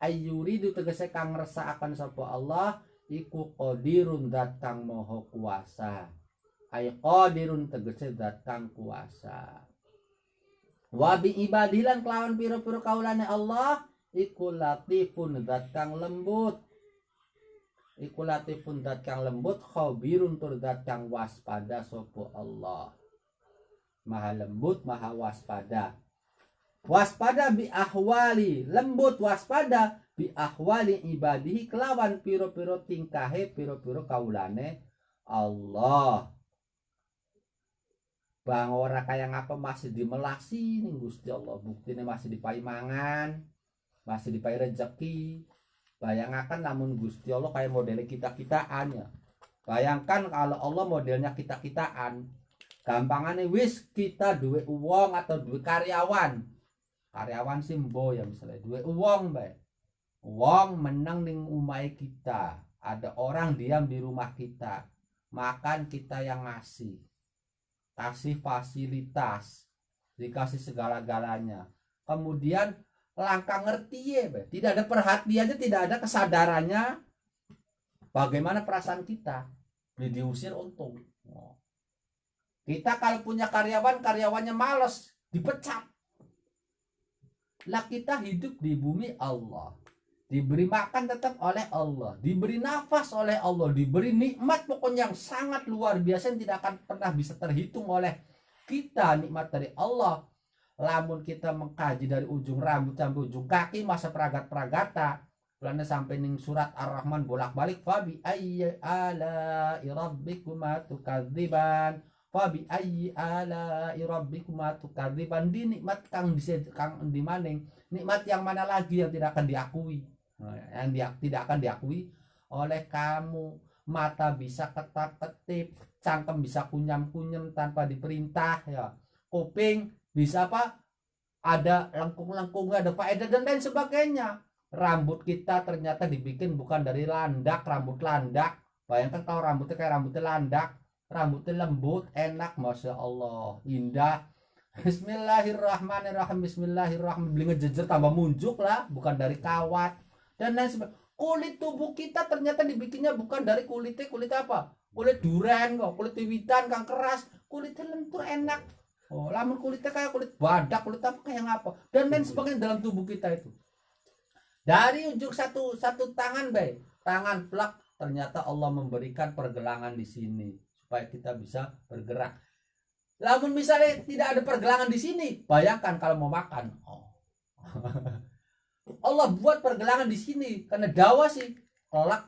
ayyuridu tegese kang ngersakaken sapa Allah iku qadirun zat kang maha kuasa, ay qadirun tegese zat kang kuasa. Wa bi ibadilan kelawan pira-pira kaulane Allah iku latifun zat kang lembut, iku latifun zat kang lembut, khabirun tur zat kang waspada sapa Allah, maha lembut maha waspada. Waspada bi ahwali, lembut waspada bi ahwali ibadihi kelawan piro-piro tingkahe piro-piro kaulane Allah. Bang ora kaya ngapa masih dimelasi ning Gusti Allah, buktine masih dipai mangan, masih dipai rezeki. Bayangakan namun Gusti Allah kayak model kita-kitaan ya. Bayangkan kalau Allah modelnya kita-kitaan, gampangane wis kita duwe uang atau duwe karyawan simbo ya, misalnya duwe uang bae, uang menang ning umai kita, ada orang diam di rumah kita, makan kita yang ngasih, kasih fasilitas, dikasih segala-galanya, kemudian langkah ngerti ya bae, tidak ada perhatiannya, tidak ada kesadarannya bagaimana perasaan kita, diusir untung. Kita kalau punya karyawannya males, dipecat. Lah kita hidup di bumi Allah, diberi makan tetap oleh Allah, diberi nafas oleh Allah, diberi nikmat pokoknya yang sangat luar biasa yang tidak akan pernah bisa terhitung oleh kita, nikmat dari Allah. Lamun kita mengkaji dari ujung rambut sampai ujung kaki masa peragata pelana sampai ning surat Ar-Rahman bolak-balik, fabi ayyi ala rabbikuma tukadziban, fabi ayyi ala rabbikuma tukadziban, di nikmat kang di maning, nikmat yang mana lagi yang tidak akan diakui, yang tidak akan diakui oleh kamu. Mata bisa ketap-ketip, cangkem bisa kunyam-kunyam tanpa diperintah ya, kuping bisa apa ada lengkung-lengkung, ada faedah dan lain sebagainya. Rambut kita ternyata dibikin bukan dari landak, rambut landak. Bayangkan kalau rambutnya kayak rambutnya landak, rambutnya lembut, enak, masya Allah, indah. Bismillahirrahmanirrahim, bismillahirrahmanirrahim, beli ngejejer tambah munjuk lah, bukan dari kawat dan lain sebagainya. Kulit tubuh kita ternyata dibikinnya bukan dari kulit apa? Kulit duren kok, kulit wiwitan kang keras, kulitnya lentur enak. Oh, lamun kulitnya kayak kulit badak, kulit apa kayak apa dan lain sebagainya dalam tubuh kita itu. Dari ujung satu tangan baik, tangan plak, ternyata Allah memberikan pergelangan di sini supaya kita bisa bergerak. Lamun misalnya tidak ada pergelangan di sini, bayangkan kalau mau makan. Oh. Allah buat pergelangan di sini karena dawa sih, kelak.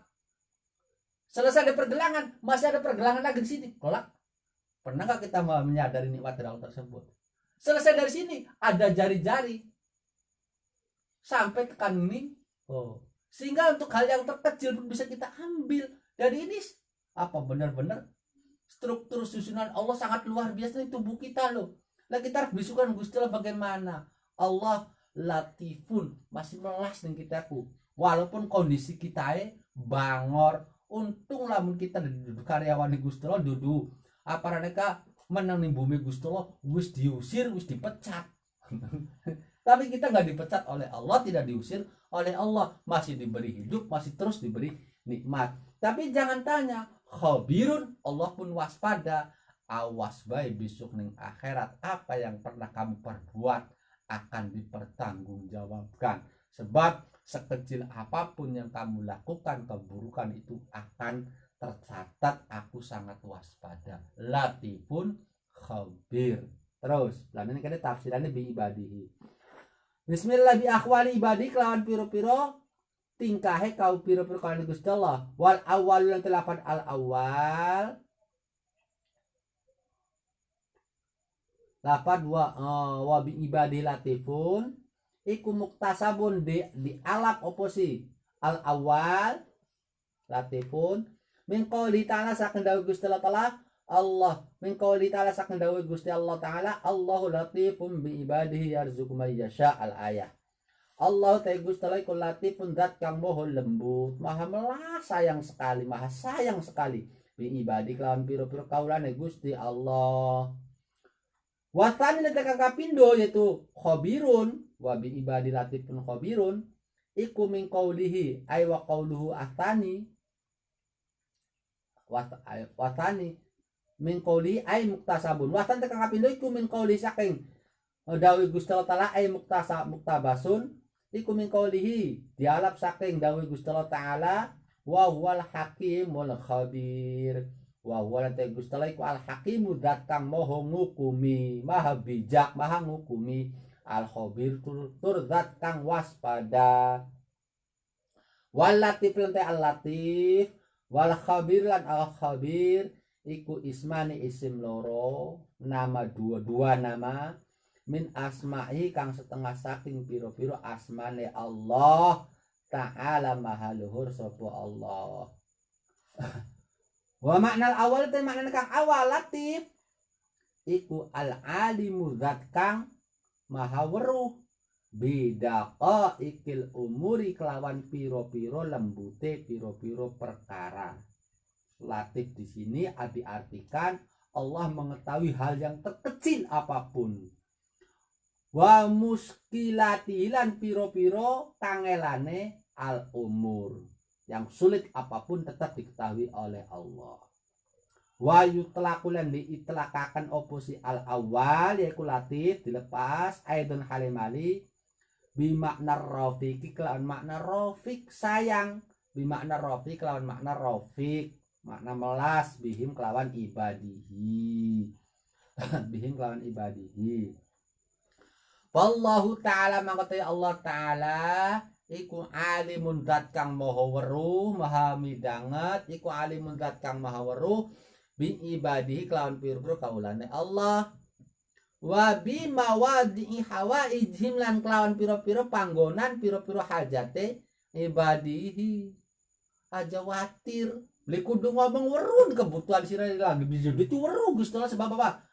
Selesai ada pergelangan, masih ada pergelangan lagi di sini, kelak. Pernah nggak kita menyadari nikmat dari Allah tersebut? Selesai dari sini, ada jari-jari sampai tekan ini. Oh. Sehingga untuk hal yang terkecil pun bisa kita ambil. Dari ini apa benar-benar struktur susunan Allah sangat luar biasa di tubuh kita loh. Lah kita harus bisukan Gusti Allah bagaimana? Allah latifun, masih melas dengan kitaku. Walaupun kondisi kita bangor, untung lamun kita karyawan di Gusti Allah dudu apa mereka menang di bumi Gusti Allah wis diusir, wis dipecat. Tapi kita nggak dipecat oleh Allah, tidak diusir oleh Allah, masih diberi hidup, masih terus diberi nikmat. Tapi jangan tanya, khabirun, Allah pun waspada, awas bae besok ning akhirat apa yang pernah kamu perbuat akan dipertanggungjawabkan. Sebab sekecil apapun yang kamu lakukan, keburukan itu akan tercatat. Aku sangat waspada, latifun khabir. Terus lan ini kene tafsirannya bi ibadihi. Bismillah bi akhwali ibadi kelawan piro-piro tingkahe kau piro-piro kalian Gusti Allah. Wal awal lan telapan al awal. Lapan wa bi ibadi latifun iku muktasabun di alap oposi al awal latifun min qouli ta'ala saking dawuh Gusti Allah Allah min qouli ta'ala saking dawuh Gusti Allah Ta'ala Allahu latifun bi ibadihi yarzuqu may yasha al ayah. Allah ta'ala Gusti Allah iku latifun zat kang moho lembut, maha melas sayang sekali, maha sayang sekali bi ibadi kelawan piro-piro kaulane Gusti Allah. Wasani nanti kakak pindo yaitu khobirun wa bi ibadi latifun khobirun iku min qaulihi ay wa qauluhu astani wasani min qaulihi ay muktasabun. Wasan kakak pindo iku min qauli saking dawi Gusti Allah Ta'ala ay muktabasun iku min qaulihi dialap saking dawi Gusti Allah Ta'ala wa huwal hakimul khabir. Wa wala ta Gusti Allah iku al hakimu zat kang maha ngukumi, maha bijak, maha ngukumi, al khabir tur zat kang waspada. Wal latif lan ta al latif, wal khabir lan al khabir iku ismani isim loro, nama dua nama min asma'i kang setengah saking piro-piro asmane Allah Ta'ala maha luhur sapa Allah. Wa makna awal itu makna kang awal latif iku al alimu zat kang maha weruh bidaqa ikil umuri kelawan piro-piro lembute piro-piro perkara. Latif di sini diartikan Allah mengetahui hal yang terkecil apapun. Wa muskilatilan piro-piro kangelane al umur. Yang sulit apapun tetap diketahui oleh Allah. Wa yutlaqulan diitlakakan oposi al awal yaitu latif dilepas aidun halimali bi makna rafiq kelawan makna rafiq sayang, bi makna rafiq kelawan makna rafiq makna melas bihim kelawan ibadihi. Bihim kelawan ibadihi. Wallahu ta'ala mangkate Allah Ta'ala iku alimun zat kang maha weruh maha midanget iku alimun zat kang maha weruh bi ibadihi kelawan pira-pira kaulane Allah wa bi mawadi'i hawaijhim lan kelawan pira-pira panggonan pira-pira hajate ibadihi aja watir beli kudu ngomong weruh kebutuhan sira lagi bisa itu weruh Gusti Allah sebab apa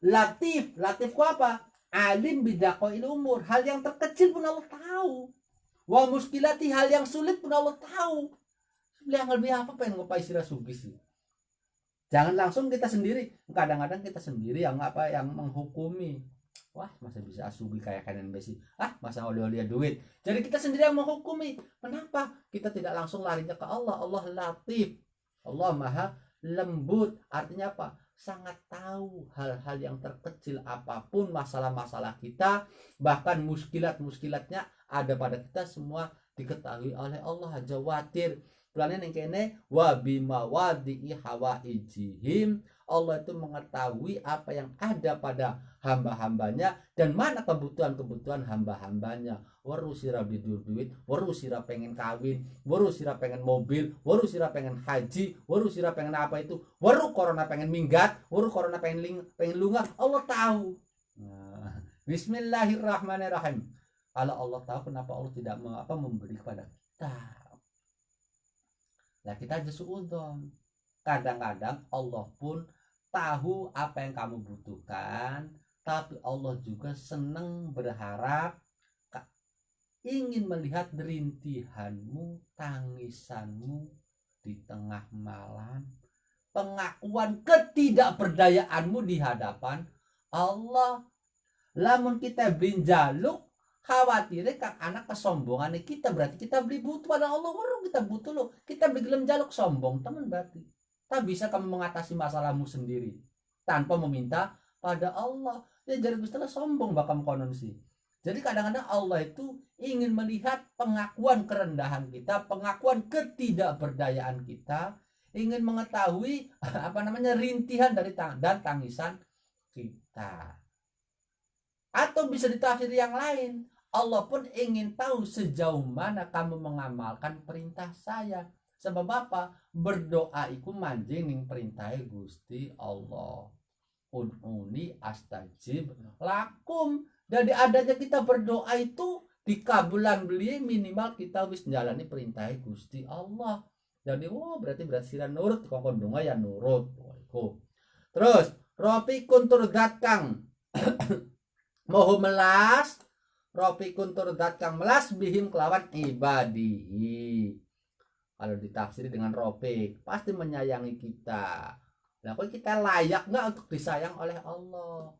latif ku apa alim bidaqail umur hal yang terkecil pun Allah tahu. Wa muskilati hal yang sulit pun Allah tahu. Yang lebih apa pengen ngopai sirah sugis sih. Jangan langsung kita sendiri. Kadang-kadang kita sendiri yang apa yang menghukumi. Wah masa bisa asubi kayak kanan besi. Masa oleh duit. Jadi kita sendiri yang menghukumi. Kenapa? Kita tidak langsung larinya ke Allah. Allah latif. Allah maha lembut. Artinya apa? Sangat tahu hal-hal yang terkecil apapun masalah-masalah kita. Bahkan muskilat-muskilatnya ada pada kita semua diketahui oleh Allah aja watir. Planen yang kene wa bima wadi'i hawaijihim Allah itu mengetahui apa yang ada pada hamba-hambanya dan mana kebutuhan-kebutuhan hamba-hambanya. Waru sira bidur duit, waru sira pengen kawin, waru sira pengen mobil, waru sira pengen haji, waru sira pengen apa itu, waru corona pengen minggat, waru corona pengen lunga, Allah tahu. Nah, bismillahirrahmanirrahim. Kalau Allah tahu, kenapa Allah tidak memberi kepada kita? Nah, kita aja suudzon. Kadang-kadang Allah pun tahu apa yang kamu butuhkan, tapi Allah juga senang berharap, ingin melihat rintihanmu, tangisanmu di tengah malam, pengakuan ketidakberdayaanmu di hadapan Allah. Lamun kita binjaluk, khawatirnya kang anak kesombongan kita, berarti kita beli butuh pada Allah. Waduh, kita butuh loh, kita beli gelem jaluk sombong teman, berarti tak bisa kamu mengatasi masalahmu sendiri tanpa meminta pada Allah. Ya jadi Gustilah sombong bakal konon sih. Jadi kadang-kadang Allah itu ingin melihat pengakuan kerendahan kita, pengakuan ketidakberdayaan kita, ingin mengetahui rintihan dari dan tangisan kita. Atau bisa ditafsir yang lain, Allah pun ingin tahu sejauh mana kamu mengamalkan perintah saya. Sebab apa? Berdoa iku manjing ning perintah Gusti Allah. Ununi astajib lakum. Jadi adanya kita berdoa itu dikabulan beli minimal kita wis jalani perintah Gusti Allah. Jadi berarti sira nurut kongkon donga ya nurut. Terus Rofikun turgat kang moho melas, Rofikun turgat kang melas bihim kelawan ibadihi. Kalau ditafsiri dengan Rofik, pasti menyayangi kita. Nah, kok kita layak nggak untuk disayang oleh Allah?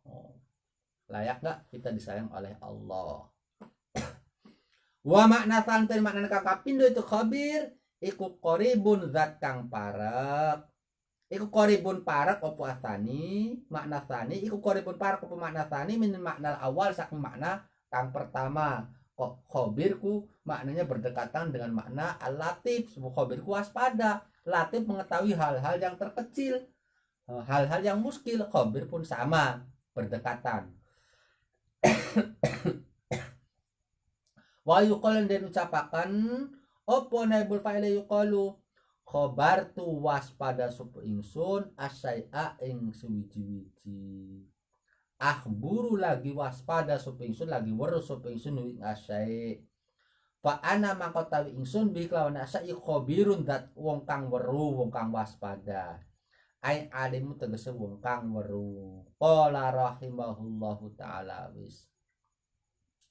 Layak nggak kita disayang oleh Allah? Wa makna santen makna kang kapindo itu khabir, iku qoribun zat kang parek. Iku qoribun parek opo asani, makna sani, iku qoribun parek opo makna sani min makna awal saking makna kang pertama. Khabirku maknanya berdekatan dengan makna al-latif. Khabirku waspada, latif mengetahui hal-hal yang terkecil, hal-hal yang muskil. Khabir pun sama, berdekatan. Wa yuqalu dan ucapakan opo naibul fa'ila yuqalu khobar tu waspada sup ingsun asyai'a ing suwiji-wiji. Akhburu lagi waspada sup ingsun, lagi weruh sup ingsun ing asyai'. Fa ana mangko tawi ingsun bi kelawan asyai' khabirun dat wong kang weruh, wong kang waspada. Ai alimu tegese wong kang weruh. Qala rahimahullahu taala wis.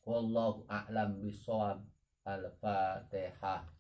Wallahu a'lam bishawab. Al-Fatihah.